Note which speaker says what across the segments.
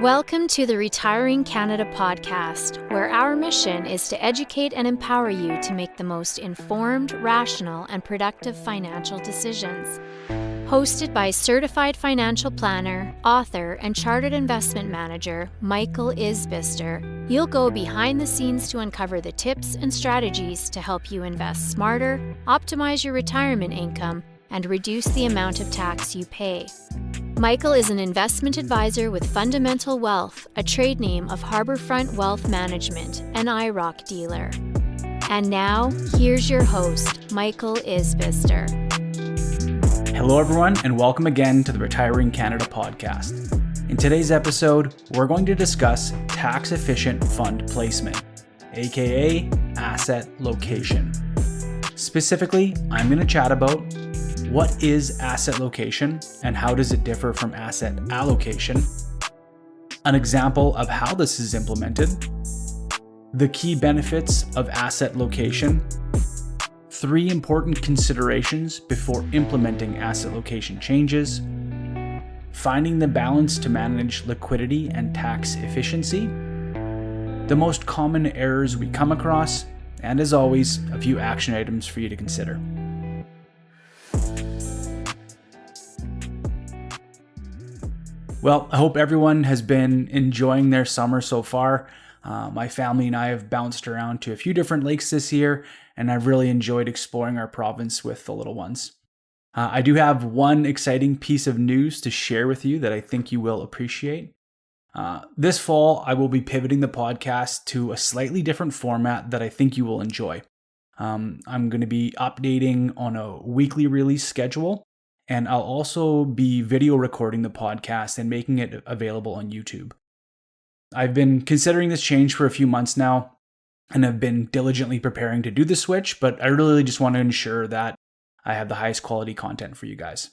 Speaker 1: Welcome to the Retiring Canada podcast, where our mission is to educate and empower you to make the most informed, rational, and productive financial decisions. Hosted by certified financial planner, author, and chartered investment manager Michael Isbister, you'll go behind the scenes to uncover the tips and strategies to help you invest smarter, optimize your retirement income, and reduce the amount of tax you pay. Michael is an investment advisor with Fundamental Wealth, a trade name of Harbourfront Wealth Management, an IROC dealer. And now, here's your host, Michael Isbister.
Speaker 2: Hello everyone, and welcome again to the Retiring Canada podcast. In today's episode, we're going to discuss tax-efficient fund placement, aka asset location. Specifically, I'm going to chat about what is asset location and how does it differ from asset allocation, an example of how this is implemented, the key benefits of asset location, 3 important considerations before implementing asset location changes, finding the balance to manage liquidity and tax efficiency, the most common errors we come across, and as always, a few action items for you to consider. Well, I hope everyone has been enjoying their summer so far. My family and I have bounced around to a few different lakes this year, and I've really enjoyed exploring our province with the little ones. I do have one exciting piece of news to share with you that I think you will appreciate. This fall, I will be pivoting the podcast to a slightly different format that I think you will enjoy. I'm going to be updating on a weekly release schedule, and I'll also be video recording the podcast and making it available on YouTube. I've been considering this change for a few months now and have been diligently preparing to do the switch, but I really just want to ensure that I have the highest quality content for you guys.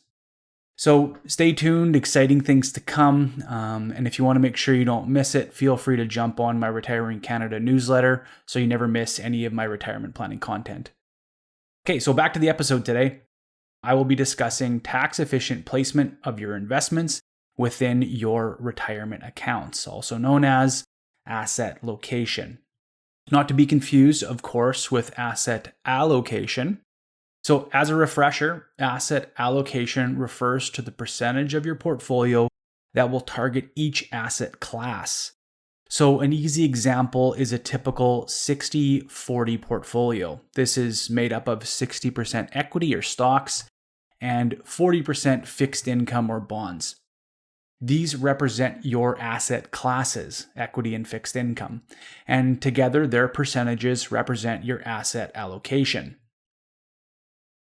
Speaker 2: So stay tuned, exciting things to come. And if you want to make sure you don't miss it, feel free to jump on my Retiring Canada newsletter so you never miss any of my retirement planning content. Okay, so back to the episode today. I will be discussing tax-efficient placement of your investments within your retirement accounts, also known as asset location. Not to be confused, of course, with asset allocation. So as a refresher, asset allocation refers to the percentage of your portfolio that will target each asset class. So an easy example is a typical 60-40 portfolio. This is made up of 60% equity or stocks and 40% fixed income or bonds. These represent your asset classes, equity and fixed income, and together their percentages represent your asset allocation.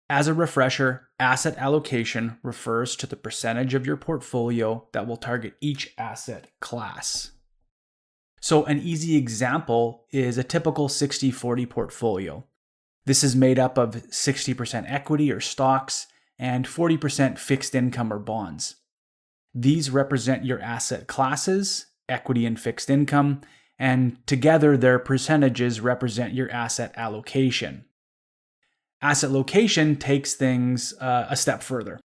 Speaker 2: As a refresher, asset allocation refers to the percentage of your portfolio that will target each asset class. So an easy example is a typical 60-40 portfolio. This is made up of 60% equity or stocks and 40% fixed income or bonds. These represent your asset classes, equity and fixed income, and together their percentages represent your asset allocation. Asset location takes things a step further.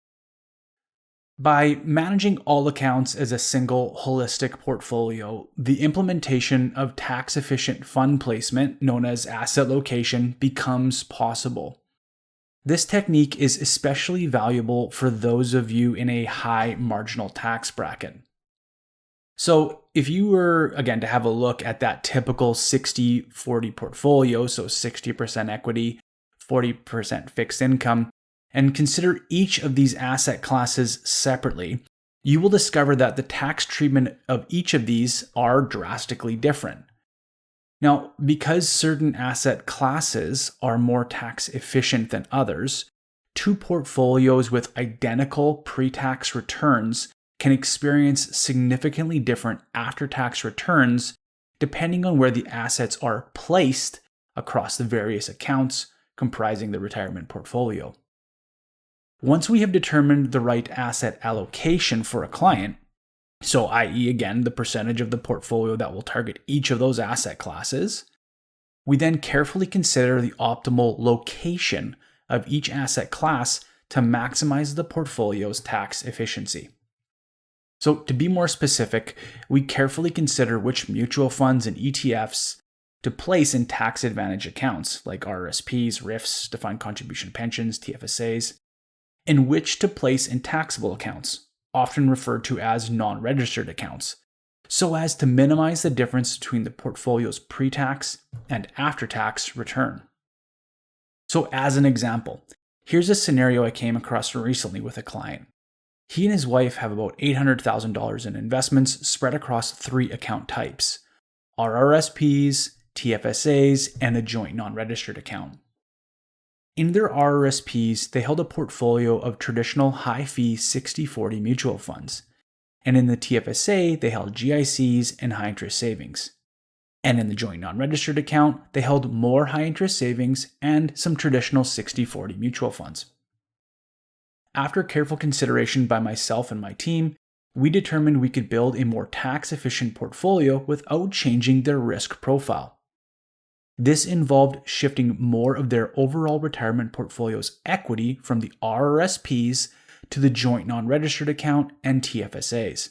Speaker 2: By managing all accounts as a single holistic portfolio, the implementation of tax-efficient fund placement, known as asset location, becomes possible. This technique is especially valuable for those of you in a high marginal tax bracket. So if you were, again, to have a look at that typical 60-40 portfolio, so 60% equity, 40% fixed income, and consider each of these asset classes separately, you will discover that the tax treatment of each of these are drastically different. Now, because certain asset classes are more tax efficient than others, 2 portfolios with identical pre-tax returns can experience significantly different after-tax returns depending on where the assets are placed across the various accounts comprising the retirement portfolio. Once we have determined the right asset allocation for a client, so i.e. again, the percentage of the portfolio that will target each of those asset classes, we then carefully consider the optimal location of each asset class to maximize the portfolio's tax efficiency. So to be more specific, we carefully consider which mutual funds and ETFs to place in tax advantage accounts like RRSPs, RIFs, defined contribution pensions, TFSAs, and which to place in taxable accounts, often referred to as non-registered accounts, so as to minimize the difference between the portfolio's pre-tax and after-tax return. So as an example, here's a scenario I came across recently with a client. He and his wife have about $800,000 in investments spread across 3 account types: RRSPs, TFSAs, and a joint non-registered account. In their RRSPs, they held a portfolio of traditional high-fee 60/40 mutual funds, and in the TFSA, they held GICs and high-interest savings. And in the joint non-registered account, they held more high-interest savings and some traditional 60/40 mutual funds. After careful consideration by myself and my team, we determined we could build a more tax-efficient portfolio without changing their risk profile. This involved shifting more of their overall retirement portfolio's equity from the RRSPs to the joint non-registered account and TFSAs.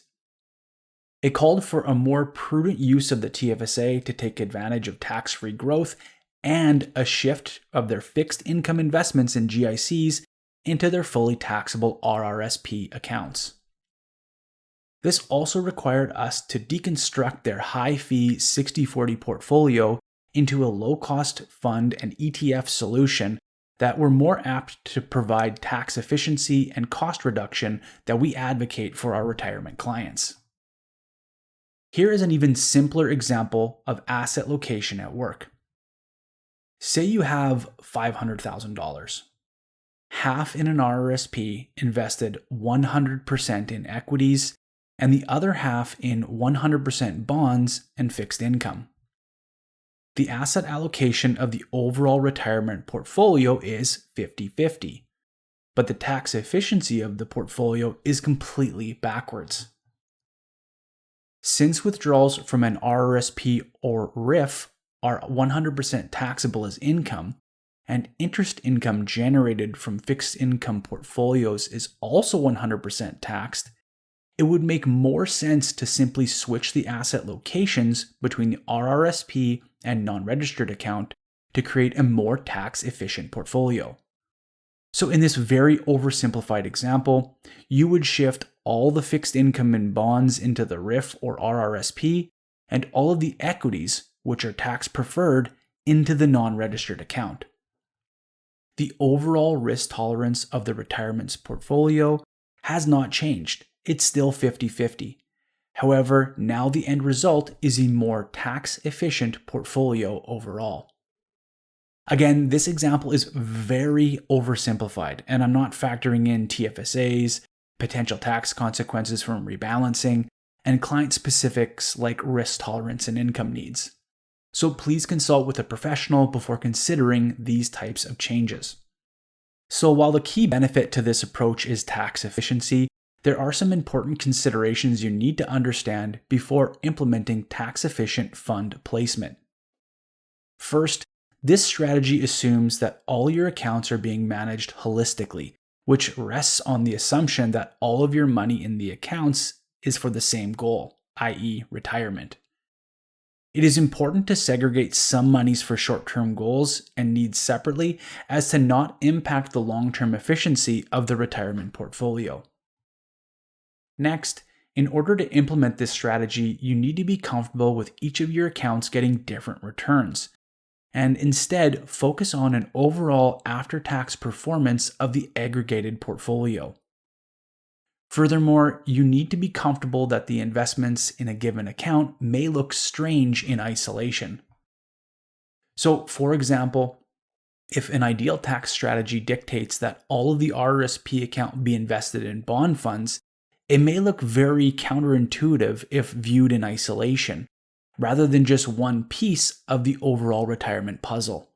Speaker 2: It called for a more prudent use of the TFSA to take advantage of tax-free growth and a shift of their fixed income investments in GICs into their fully taxable RRSP accounts. This also required us to deconstruct their high-fee 60/40 portfolio into a low-cost fund and ETF solution that were more apt to provide tax efficiency and cost reduction that we advocate for our retirement clients. Here is an even simpler example of asset location at work. Say you have $500,000. Half in an RRSP invested 100% in equities, and the other half in 100% bonds and fixed income. The asset allocation of the overall retirement portfolio is 50-50, but the tax efficiency of the portfolio is completely backwards. Since withdrawals from an RRSP or RIF are 100% taxable as income, and interest income generated from fixed income portfolios is also 100% taxed, it would make more sense to simply switch the asset locations between the RRSP and non-registered account to create a more tax-efficient portfolio. So in this very oversimplified example, you would shift all the fixed income and bonds into the RIF or RRSP, and all of the equities, which are tax preferred, into the non-registered account. The overall risk tolerance of the retirement's portfolio has not changed. It's still 50-50. However, now the end result is a more tax-efficient portfolio overall. Again, this example is very oversimplified, and I'm not factoring in TFSAs, potential tax consequences from rebalancing, and client specifics like risk tolerance and income needs. So please consult with a professional before considering these types of changes. So while the key benefit to this approach is tax efficiency, there are some important considerations you need to understand before implementing tax-efficient fund placement. First, this strategy assumes that all your accounts are being managed holistically, which rests on the assumption that all of your money in the accounts is for the same goal, i.e., retirement. It is important to segregate some monies for short-term goals and needs separately as to not impact the long-term efficiency of the retirement portfolio. Next, in order to implement this strategy, you need to be comfortable with each of your accounts getting different returns, and instead focus on an overall after-tax performance of the aggregated portfolio. Furthermore, you need to be comfortable that the investments in a given account may look strange in isolation. So, for example, if an ideal tax strategy dictates that all of the RRSP account be invested in bond funds, it may look very counterintuitive if viewed in isolation, rather than just one piece of the overall retirement puzzle.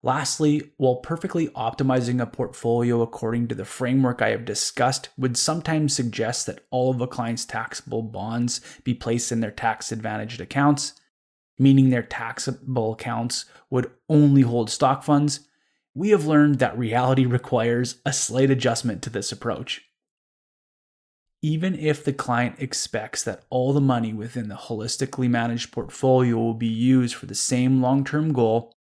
Speaker 2: Lastly, while perfectly optimizing a portfolio according to the framework I have discussed would sometimes suggest that all of a client's taxable bonds be placed in their tax-advantaged accounts, meaning their taxable accounts would only hold stock funds, we have learned that reality requires a slight adjustment to this approach. Even if the client expects that all the money within the holistically managed portfolio will be used for the same long-term goal,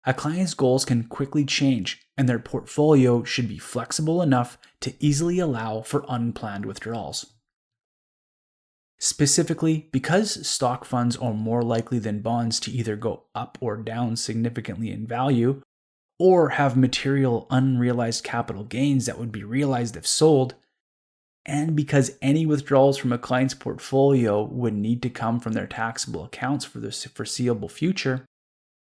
Speaker 2: a client's goals can quickly change, and their portfolio should be flexible enough to easily allow for unplanned withdrawals. Specifically, because stock funds are more likely than bonds to either go up or down significantly in value, or have material unrealized capital gains that would be realized if sold, and because any withdrawals from a client's portfolio would need to come from their taxable accounts for the foreseeable future,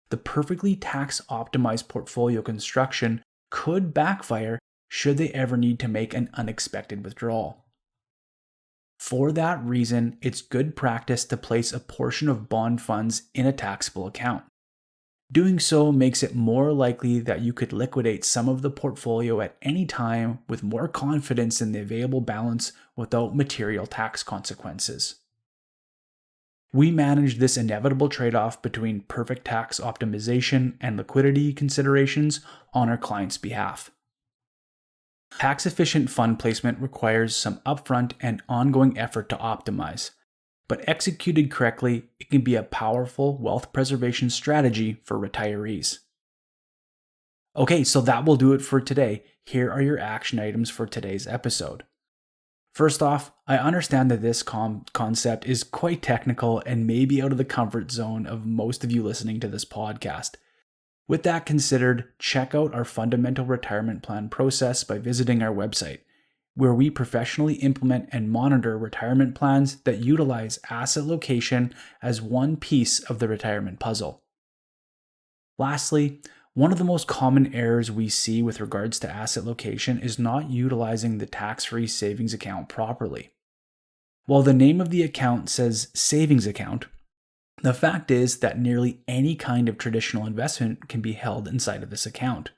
Speaker 2: the perfectly tax-optimized portfolio construction could backfire should they ever need to make an unexpected withdrawal. For that reason, it's good practice to place a portion of bond funds in a taxable account. Doing so makes it more likely that you could liquidate some of the portfolio at any time with more confidence in the available balance without material tax consequences. We manage this inevitable trade-off between perfect tax optimization and liquidity considerations on our client's behalf. Tax-efficient fund placement requires some upfront and ongoing effort to optimize, but executed correctly, it can be a powerful wealth preservation strategy for retirees. Okay, so that will do it for today. Here are your action items for today's episode. First off, I understand that this concept is quite technical and may be out of the comfort zone of most of you listening to this podcast. With that considered, check out our fundamental retirement plan process by visiting our website, where we professionally implement and monitor retirement plans that utilize asset location as one piece of the retirement puzzle. Lastly, one of the most common errors we see with regards to asset location is not utilizing the tax-free savings account properly. While the name of the account says savings account, the fact is that nearly any kind of traditional investment can be held inside of this account.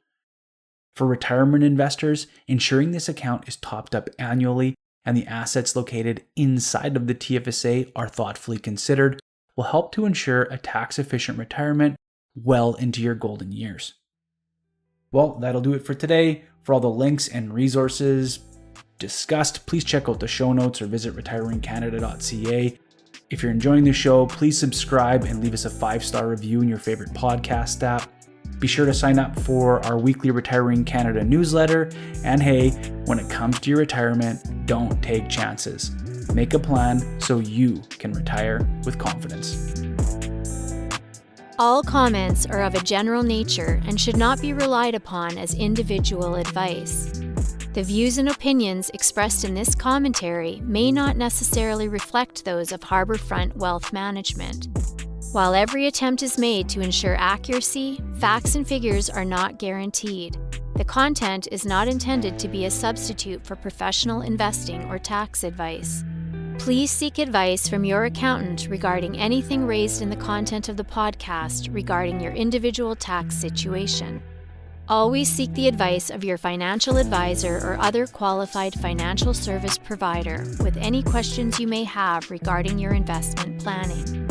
Speaker 2: For retirement investors, ensuring this account is topped up annually and the assets located inside of the TFSA are thoughtfully considered will help to ensure a tax-efficient retirement well into your golden years. Well, that'll do it for today. For all the links and resources discussed, please check out the show notes or visit retiringcanada.ca. If you're enjoying the show, please subscribe and leave us a 5-star review in your favorite podcast app. Be sure to sign up for our weekly Retiring Canada newsletter. And hey, when it comes to your retirement, don't take chances. Make a plan so you can retire with confidence.
Speaker 1: All comments are of a general nature and should not be relied upon as individual advice. The views and opinions expressed in this commentary may not necessarily reflect those of Harbourfront Wealth Management. While every attempt is made to ensure accuracy, facts and figures are not guaranteed. The content is not intended to be a substitute for professional investing or tax advice. Please seek advice from your accountant regarding anything raised in the content of the podcast regarding your individual tax situation. Always seek the advice of your financial advisor or other qualified financial service provider with any questions you may have regarding your investment planning.